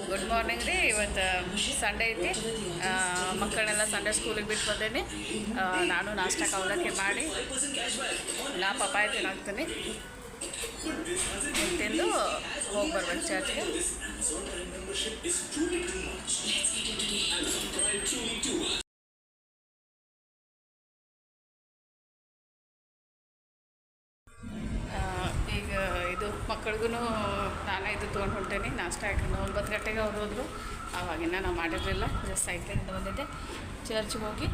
Good morning ರೀ. ಇವತ್ತು Sunday ಐತಿ. ಮಕ್ಕಳನ್ನೆಲ್ಲ ಸಂಡೇ ಸ್ಕೂಲಿಗೆ ಬಿಟ್ಟು ಬಂದೇನಿ. ನಾನು ನಾಷ್ಟಕ್ಕೆ ಅವಲಕ್ಕಿ ಮಾಡಿ ನಾ ಪಪ್ಪಾಯ ತಿನ್ನಾಗ್ತೀನಿ. ತಿಂದು ಹೋಗಿ ಬರ್ಬೇಕು ಚರ್ಚ್ಗೆ. ಈಗ ಇದು ಮಕ್ಕಳಿಗೂ ನಾನೇ ಇದು ತೊಗೊಂಡು ಹೊಂಟೇನಿ ನಾಷ್ಟ. ಯಾಕಂದ್ರೆ 9 ಗಂಟೆಗೆ ಅವ್ರು ಹೋದರು. ಆವಾಗಿನ ನಾವು ಮಾಡಿರಲಿಲ್ಲ. ಜಸ್ಟ್ ಸೈಕ್ಲಿಂದ ಬಂದಿದ್ದೆ. ಚರ್ಚ್ಗೆ ಹೋಗಿ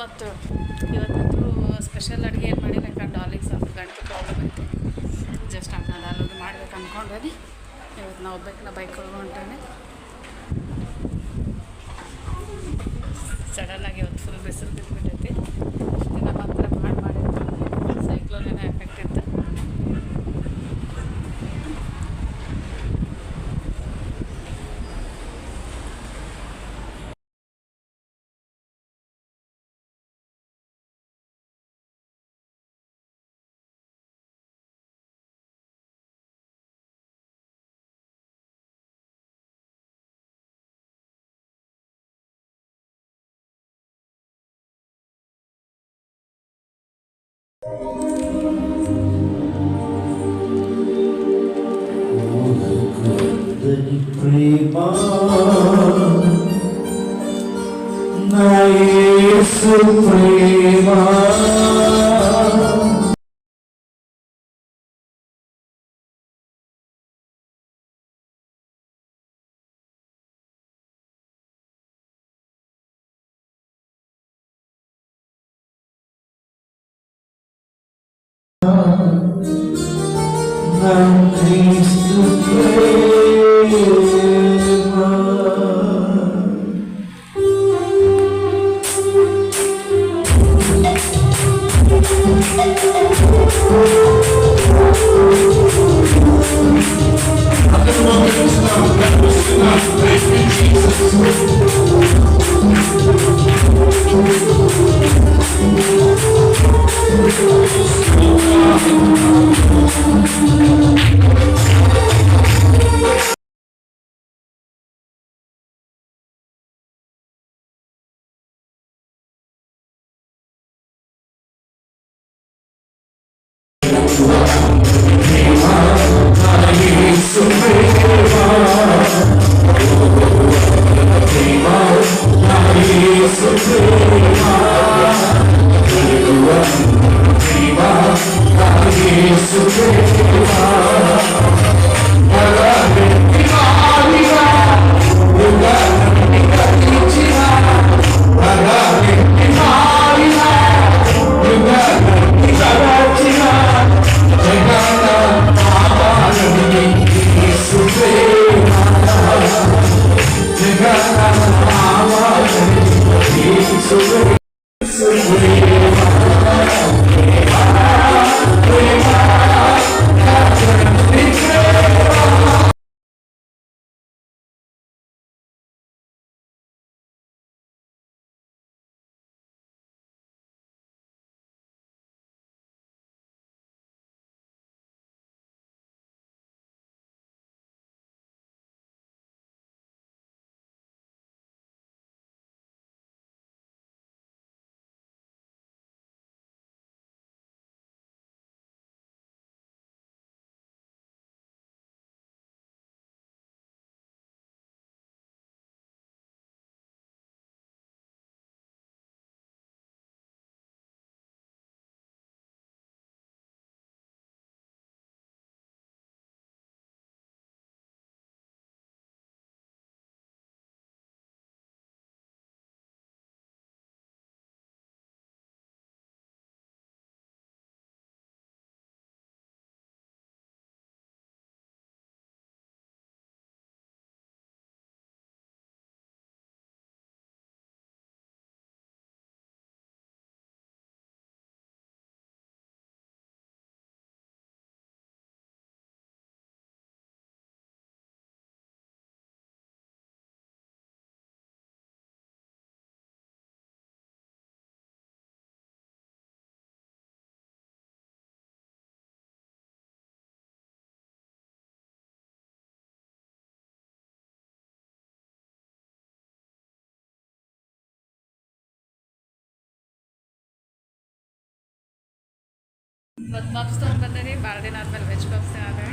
ಮತ್ತು ಇವತ್ತಂತೂ ಸ್ಪೆಷಲ್ ಅಡುಗೆ ಏನು ಮಾಡಿಲ್ಲ. ಯಾಕಂದ್ರೆ ಡಾಲಿಗೆ ಸ್ವಲ್ಪ ಗಂಟು ಪ್ರಾಬ್ಲಮ್ ಐತಿ. ಜಸ್ಟ್ ಅನ್ನೋದು ಮಾಡ್ಬೇಕು ಅಂದ್ಕೊಂಡ್ರೆ ಇವತ್ತು ನಾವು ಹೋಗ್ಬೇಕು. ಬೈಕ್ ಒಳಗೆ ಹೊಂಟೇನೆ. ಸಡನ್ನಾಗಿ ಇವತ್ತು ಫುಲ್ ಬಿಸಿಲು ಬಿದ್ದುಬಿಟ್ಟೈತಿ. ದಿನ ಮಾತ್ರ ಮಾಡಿ ಸೈಕ್ಲೋನೇನೋ ಎಫೆಕ್ಟ್ ಇತ್ತು. ప్రేమా నా యేసు ప్రేమా నా క్రీస్తు So ಇವತ್ತು ಪಪ್ಸ್ ತೊಗೊಂಡು ಬಂದೇನಿ, ಭಾಳ ದಿನ ಆದಮೇಲೆ ವೆಜ್ ಪಪ್ಸ್ ಅದೇ.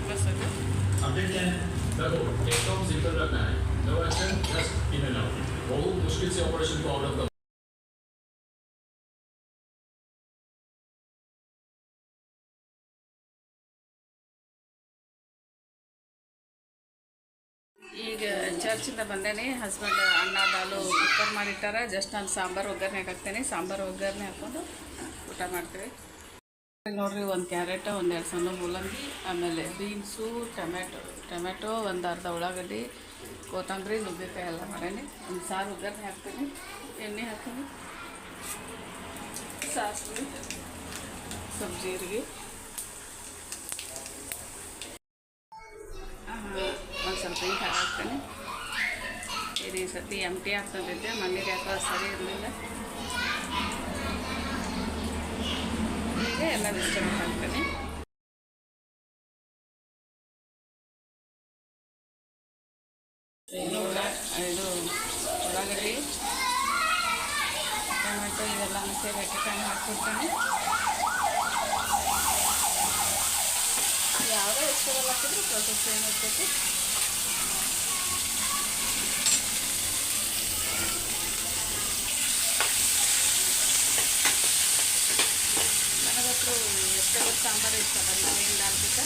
बस हो गया। अपडेट क्या है? देखो एकदम सिंपल रखना है, no action, just in and out. बहुत मुश्किल से ऑपरेशन को आउट ऑफ द ಈಗ ಚರ್ಚಿಂದ ಬಂದೇನೆ. ಹಸ್ಬೆಂಡ್ ಅನ್ನ ದಾಲು ಕುಕ್ಕರ್ ಮಾಡಿಟ್ಟಾರ. ಜಸ್ಟ್ ನಾನು ಸಾಂಬಾರು ಒಗ್ಗರಣೆ ಹಾಕ್ತೇನೆ. ಸಾಂಬಾರು ಒಗ್ಗರಣೆ ಹಾಕ್ಕೊಂಡು ಊಟ ಮಾಡ್ತೀವಿ. ನೋಡ್ರಿ, ಒಂದು ಕ್ಯಾರೆಟ್, ಒಂದೆರಡು ಸಣ್ಣ ಮೂಲಂಗಿ, ಆಮೇಲೆ ಬೀನ್ಸು, ಟೊಮೆಟೊ, ಒಂದು ಅರ್ಧ ಉಳ್ಳಾಗಡ್ಡಿ, ಕೊತ್ತಂಬರಿ, ನುಗ್ಗೆಕಾಯಿ ಎಲ್ಲ ಮಾಡೇನಿ. ಒಂದು ಸಾರು ಒಗ್ಗರಣೆ ಹಾಕ್ತೀನಿ, ಎಣ್ಣೆ ಹಾಕ್ತೀನಿ, ಸಾಸಿವೆ, ಸ್ವಲ್ಪ ಜೀರಿಗೆ, ಒಂದು ಸ್ವಲ್ಪ ಹಿಂಗೆ ಹಾಕ್ತೇನೆ. ಇದು ಈ ಸರ್ತಿ ಎಂಟಿ ಆಗ್ತದಿದ್ದೆ, ಮಣ್ಣಿಗೆ ಯಾಕೋ ಸರಿ ಇರಲಿಲ್ಲ. ಈಗ ಎಲ್ಲ ವೆಜಿಟೇಬಲ್ ಹಾಕ್ತೇನೆ. ಇದು ಉಳ್ಳಾಗಡ್ಡಿ, ಟೊಮೆಟೊ ಇವೆಲ್ಲ ಸೇರಿ ಟೈಮ್ ಹಾಕ್ಬಿಡ್ತೇನೆ. ಯಾವುದೇ ವೆಜಿಟೇಬಲ್ ಹಾಕಿದ್ರು ಪ್ರೊಸೆಸ್ ಏನಿರ್ತೈತಿ. ನನಗಂತೂ ವೆಜಿಟೇಬಲ್ ಸಾಂಬಾರು ಇಷ್ಟ, ಬರೀ ಪ್ಲೇನ್ ದಾಲ್ಬಿಟ್ಟ.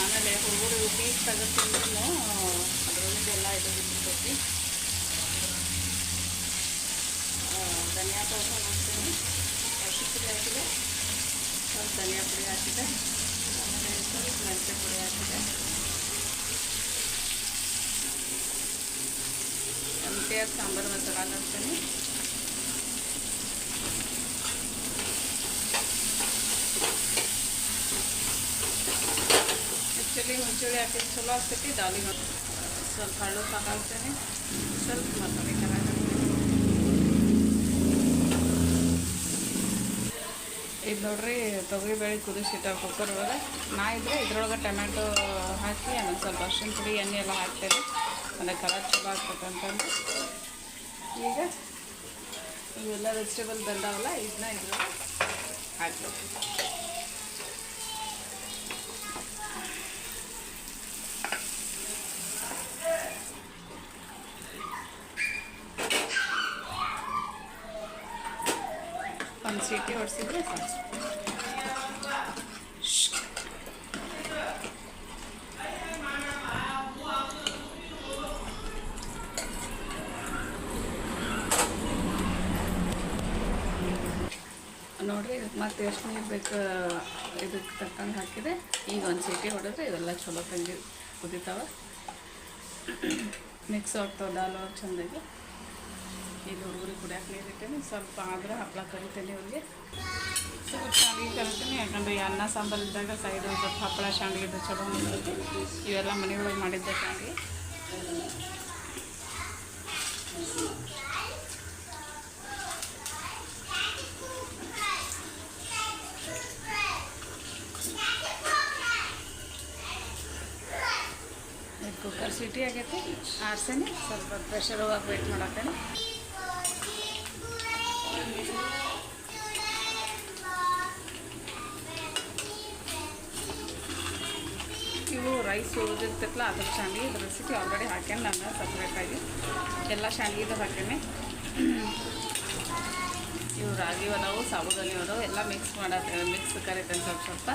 ಆಮೇಲೆ ಹುಡುಗರು ಪೀಸ್ ತೆಗೆದ್ಕೊಂಡು ಅದರೊಳಗೆಲ್ಲ ಇದು ಬಿಟ್ಟಿರ್ತೈತಿ. ಧನಿಯಾ ಪೌಡರ್ ಹಾಕ್ತೀನಿ, ಅರಿಶಿನ ಪುಡಿ ಹಾಕಿದೆ, ಸ್ವಲ್ಪ ಧನಿಯಾ ಪುಡಿ ಹಾಕಿದೆ, ಆಮೇಲೆ ಸ್ವಲ್ಪ ಮೆಂತ್ಯ ಪುಡಿ ಹಾಕಿದೆ. MTR ಸಾಂಬಾರು ಮಸಾಲ ಹಾಕ್ತೀನಿ. ಆ್ಯಕ್ಚುಲಿ ಹುಂಚುಳಿ ಹಾಕಿದ್ದು ಚಲೋ ಆಗ್ತೈತಿ. ದಾಲಿಗೆ ಸ್ವಲ್ಪ ಹಳ್ಳು ಹಾಕ್ತೇನೆ, ಸ್ವಲ್ಪ ಮಸಾಲೆ ಖಾರ ಹಾಕ್ತೀನಿ. ಇದು ನೋಡ್ರಿ, ತೊಗರಿಬೇಳೆ ಕುದಿಸಿಟ್ಟ ಕುಕ್ಕರ್ ಒಳಗೆ. ನಾ ಇದ್ರೆ ಇದ್ರೊಳಗೆ ಟೊಮೆಟೊ ಹಾಕಿ ಆಮೇಲೆ ಸ್ವಲ್ಪ ಅರಿಶಿನ ಪುಡಿ, ಎಣ್ಣೆ ಎಲ್ಲ ಹಾಕ್ತೇವೆ. ಅದಕ್ಕೆ ಕಲರ್ ಚಲೋ ಆಗ್ತೈತೆ ಅಂತಂದು. ಈಗ ಇವೆಲ್ಲ ವೆಜಿಟೇಬಲ್ ಬಂದಾವಲ್ಲ, ಇದನ್ನ ಇದ್ರೊಳಗೆ ಹಾಕ್ಬೇಕು. ಒಂದು ಸೀಟಿ ಹೊಡಿಸಿದ್ರೆ ಸಾಕು. ನೋಡಿರಿ, ಇದಕ್ಕೆ ಮತ್ತೆ ಎಷ್ಟು ನೀರು ಬೇಕು ಇದಕ್ಕೆ ತಕ್ಕಂಗೆ ಹಾಕಿದೆ. ಈಗ ಒಂದು ಸೀಟಿ ಹೊಡೆದ್ರೆ ಇವೆಲ್ಲ ಚಲೋ ತಂಗಿ ಕುದಿತಾವೆ, ಮಿಕ್ಸ್ ಆಗ್ತಾವೆ ದಾಲ್ ಚೆಂದಾಗಿ. ಇದು ಹುಡುಗರಿಗೆ ಕುಡಿಯೋಕೆ ನೀರು ಇಟ್ಟೇನೆ. ಸ್ವಲ್ಪ ಆದ್ರೆ ಹಪ್ಪಳ ಕರಿತೇನೆ ಅವ್ರಿಗೆ. ಸ್ವಲ್ಪ ಶಾಂಡ್ಗೆ ಕರಿತೀನಿ, ಯಾಕಂದರೆ ಈ ಅನ್ನ ಸಾಂಬಾರು ಇದ್ದಾಗ ಸೈಡ್ ಸ್ವಲ್ಪ ಹಪ್ಪಳ ಶಾಂಡ್ಗೆ ಚಲೋ ಅನಿಸ್ತೈತಿ. ಇವೆಲ್ಲ ಮನೆಯೊಳಗೆ ಮಾಡಿದ್ದೆ ಶಾಂಡ್ಗೆ. ಕುಕ್ಕರ್ ಸೀಟಿ ಆಗೈತೆ, ಆರ್ಸೇನೆ ಸ್ವಲ್ಪ ಪ್ರೆಷರ್ ಹೋಗಕ್ಕೆ ವೇಟ್ ಮಾಡತ್ತೇನೆ. ಇವು ರೈಸ್ ಉಳಿದಿರ್ತೈತಲ್ಲ ಅದ್ರ ಶಾಂಡ್ಗೆ ಇದ್ರ ರೆಸಿಪಿ ಆಲ್ರೆಡಿ ಹಾಕ್ಯಾನ ನಾನು ಸಪ್ರೇಟಾಗಿ. ಎಲ್ಲ ಶಾಂಡ್ಗಿದು ಹಾಕೇನೆ. ಇವು ರಾಗಿ ಅದಾವು, ಸಾಬುದಾನಿ ಅದಾವು, ಎಲ್ಲ ಮಿಕ್ಸ್ ಕರಿತೇನೆ ಸ್ವಲ್ಪ ಸ್ವಲ್ಪ.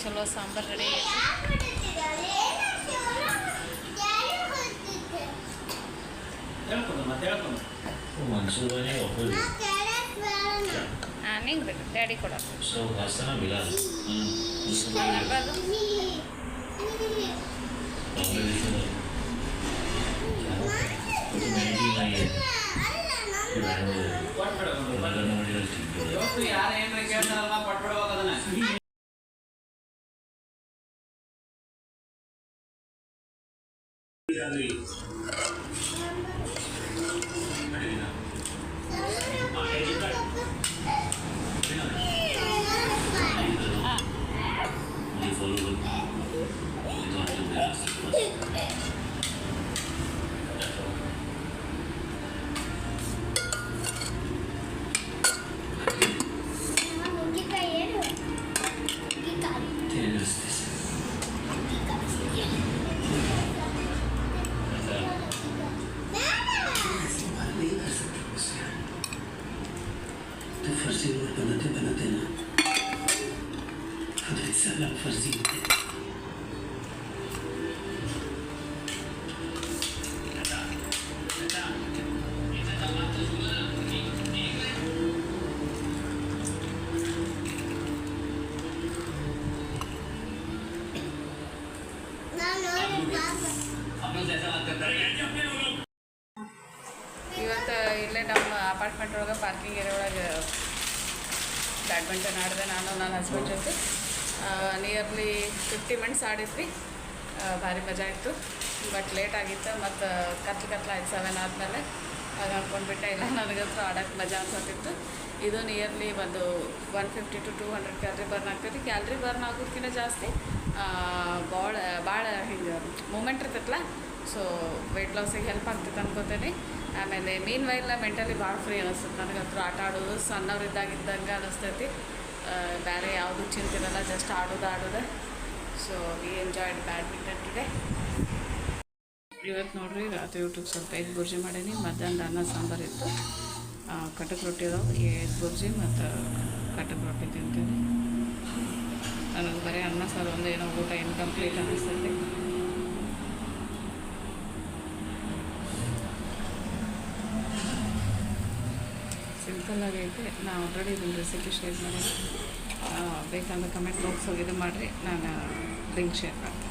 ಚಲೋ ಸಾಂಬಾರು ರೆಡಿ ಆಗೈತಿ. ನಿಂಗೆ ಬೇಕು ಡ್ಯಾಡಿ ಕೊಡೋದು. ಯಾರು ಏನ್ರ ಕೇಳ್ತಾರಲ್ಲ ಪಟ್ಬಿಡುವಾಗ ಅದನ್ನ फर्जी रोड बनाते बनाते ना खुद साला फर्जी होते ಇವತ್ತು ಇಲ್ಲೇ ನಮ್ಮ ಅಪಾರ್ಟ್ಮೆಂಟ್ ಒಳಗೆ ಪಾರ್ಕಿಂಗ್ ಏರಿಯಾ ಒಳಗೆ ಬ್ಯಾಡ್ಮಿಂಟನ್ ಆಡಿದೆ ನಾನು ನನ್ನ ಹಸ್ಬೆಂಡ್ ಜೊತೆ ನಿಯರ್ಲಿ 50 ಮಿನಿಟ್ಸ್ ಆಡಿದ್ವಿ. ಭಾರಿ ಮಜಾ ಇತ್ತು. ಬಟ್ ಲೇಟ್ ಆಗಿತ್ತು ಮತ್ತು ಕತ್ಲಾಯ್ತು 7 ಆದಮೇಲೆ ಅದು ಅಂದ್ಕೊಂಡ್ಬಿಟ್ಟೆ. ಇಲ್ಲ ನನಗಂತೂ ಆಡೋಕ್ಕೆ ಮಜಾ ಅನ್ಸತ್ತಿತ್ತು. ಇದು ನಿಯರ್ಲಿ ಒಂದು 150 to 200 ಕ್ಯಾಲ್ರಿ ಬರ್ನ್ ಆಗ್ತೈತಿ. ಕ್ಯಾಲ್ರಿ ಬರ್ನ್ ಆಗೋದಕ್ಕಿಂತ ಜಾಸ್ತಿ ಭಾಳ ಹಿಂಗೆ ಮೂಮೆಂಟ್ ಇರ್ತೈತಲ್ಲ, ಸೊ ವೆಯ್ಟ್ ಲಾಸಿಗೆ ಹೆಲ್ಪ್ ಆಗ್ತೈತೆ ಅನ್ಕೋತೇನೆ. ಆಮೇಲೆ ಮೀನ್ ವೈಲ್ ಮೆಂಟಲಿ ಭಾಳ ಫ್ರೀ ಅನಿಸ್ತದೆ ನನಗಂತೂ. ಆಟ ಆಡೋದು ಸಣ್ಣವ್ರಿದ್ದಾಗಿದ್ದಂಗೆ ಅನಿಸ್ತೈತಿ. ಬೇರೆ ಯಾವುದು ಚಿಂತಿರಲ್ಲ, ಜಸ್ಟ್ ಆಡೋದು. So we enjoyed badminton today. ಇವತ್ತು ನೋಡ್ರಿ ರಾತ್ರಿ ಊಟಕ್ಕೆ ಸ್ವಲ್ಪ ಎಗ್ ಬುರ್ಜಿ ಮಾಡೀನಿ. ಮಧ್ಯಾಹ್ನದ ಅನ್ನ ಸಾಂಬಾರು ಇತ್ತು. ಕಟಕ್ ರೊಟ್ಟಿ ಅದಾವೆ. ಎಗ್ ಬುರ್ಜಿ ಮತ್ತು ಕಟಕ್ ರೊಟ್ಟಿ ತಿಂತೀನಿ. ನನಗೆ ಬರೀ ಅನ್ನ ಸಾರು ಒಂದು ಏನೋ ಊಟ ಇನ್ಕಂಪ್ಲೀಟ್ ಅನ್ನಿಸ್ತೈತಿ. ಸಿಂಪಲ್ ಆಗೈತೆ. ನಾನು ಆಲ್ರೆಡಿ ಇದನ್ನು ರೆಸಿಪಿ ಶೇರ್ ಮಾಡಿದ್ದೆ. ಬೇಕಂದ್ರೆ ಕಮೆಂಟ್ ಬಾಕ್ಸ್ ಹೋಗಿ ಇದು ಮಾಡಿರಿ, ನಾನು ಲಿಂಕ್ ಶೇರ್ ಮಾಡ್ತೀನಿ.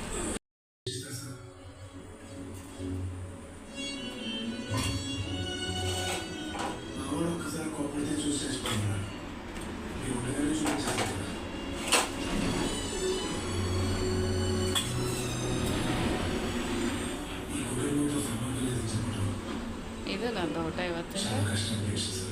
ఒక్కసారి కోపడితే చూసి చచ్చిపోయినా మీరు ఉండగానే చూపించాలి. ఈ కుటుంబంతో సంబంధం లేదు చెప్పడం ಇದು ನಂದು ಊಟ ಇವತ್ತಿನ. చాలా కష్టం.